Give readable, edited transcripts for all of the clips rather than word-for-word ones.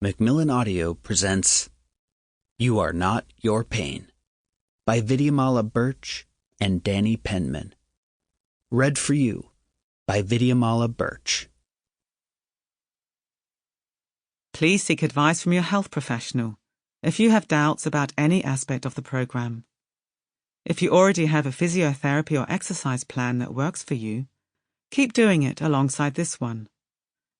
Macmillan Audio presents You Are Not Your Pain by Vidyamala Burch and Danny Penman. Read for you by Vidyamala Burch. Please seek advice from your health professional if you have doubts about any aspect of the program. If you already have a physiotherapy or exercise plan that works for you, keep doing it alongside this one.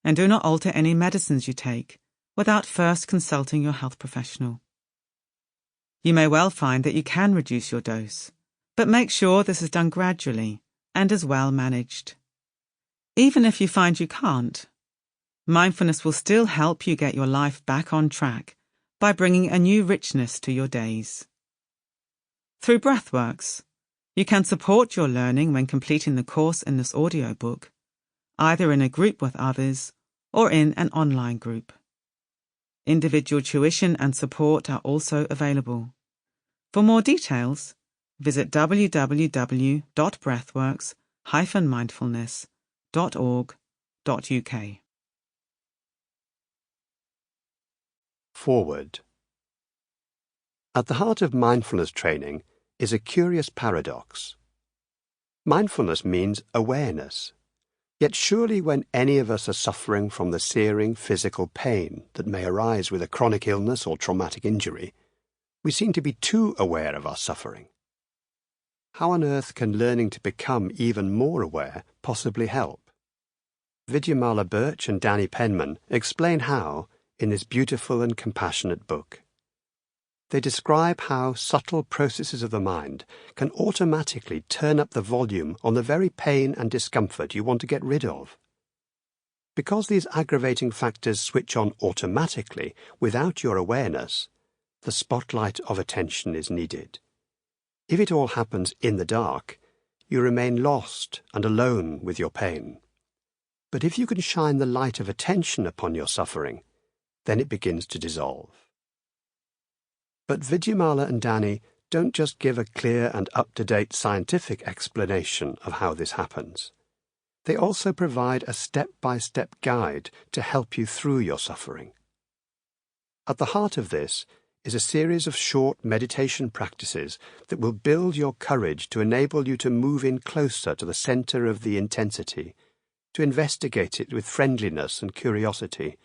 And do not alter any medicines you take without first consulting your health professional. You may well find that you can reduce your dose, but make sure this is done gradually and is well managed. Even if you find you can't, mindfulness will still help you get your life back on track by bringing a new richness to your days. Through Breathworks, you can support your learning when completing the course in this audiobook, either in a group with others or in an online group. Individual tuition and support are also available. For more details, visit www.breathworks-mindfulness.org.uk. Forward. At the heart of mindfulness training is a curious paradox. Mindfulness means awareness. Yet surely when any of us are suffering from the searing physical pain that may arise with a chronic illness or traumatic injury, we seem to be too aware of our suffering. How on earth can learning to become even more aware possibly help? Vidyamala Burch and Danny Penman explain how in this beautiful and compassionate book. They describe how subtle processes of the mind can automatically turn up the volume on the very pain and discomfort you want to get rid of. Because these aggravating factors switch on automatically without your awareness, the spotlight of attention is needed. If it all happens in the dark, you remain lost and alone with your pain. But if you can shine the light of attention upon your suffering, then it begins to dissolve. But Vidyamala and Danny don't just give a clear and up-to-date scientific explanation of how this happens. They also provide a step-by-step guide to help you through your suffering. At the heart of this is a series of short meditation practices that will build your courage to enable you to move in closer to the center of the intensity, to investigate it with friendliness and curiosity,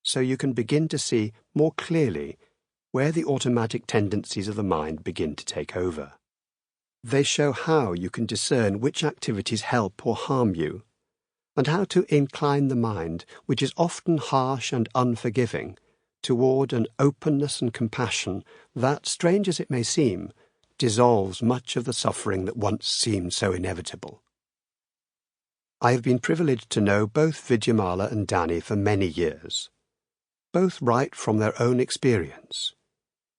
so you can begin to see more clearly where the automatic tendencies of the mind begin to take over. They show how you can discern which activities help or harm you, and how to incline the mind, which is often harsh and unforgiving, toward an openness and compassion that, strange as it may seem, dissolves much of the suffering that once seemed so inevitable. I have been privileged to know both Vidyamala and Danny for many years. Both write from their own experience.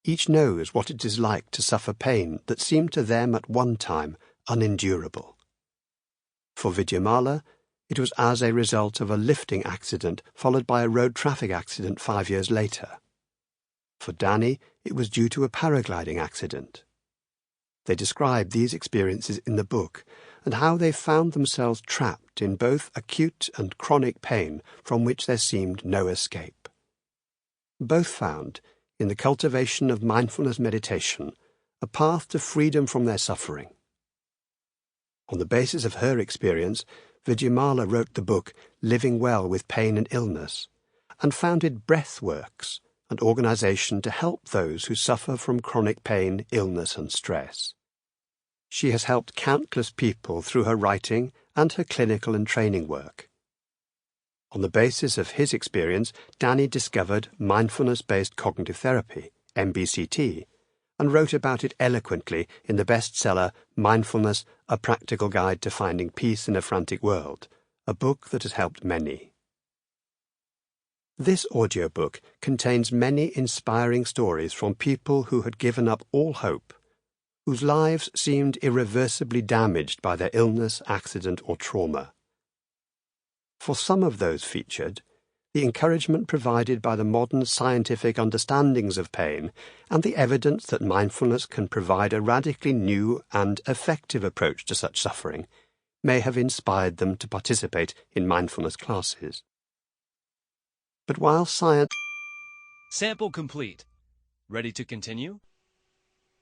Each knows what it is like to suffer pain that seemed to them at one time unendurable. For Vidyamala, it was as a result of a lifting accident followed by a road traffic accident 5 years later. For Danny, it was due to a paragliding accident. They describe these experiences in the book and how they found themselves trapped in both acute and chronic pain from which there seemed no escape. Both found, in the cultivation of mindfulness meditation, a path to freedom from their suffering. On the basis of her experience, Vidyamala wrote the book Living Well with Pain and Illness, and founded Breathworks, an organization to help those who suffer from chronic pain, illness, and stress. She has helped countless people through her writing and her clinical and training work. On the basis of his experience, Danny discovered mindfulness-based cognitive therapy, MBCT, and wrote about it eloquently in the bestseller Mindfulness, A Practical Guide to Finding Peace in a Frantic World, a book that has helped many. This audiobook contains many inspiring stories from people who had given up all hope, whose lives seemed irreversibly damaged by their illness, accident, or trauma. For some of those featured, the encouragement provided by the modern scientific understandings of pain and the evidence that mindfulness can provide a radically new and effective approach to such suffering may have inspired them to participate in mindfulness classes. But while science Sample complete. Ready to continue?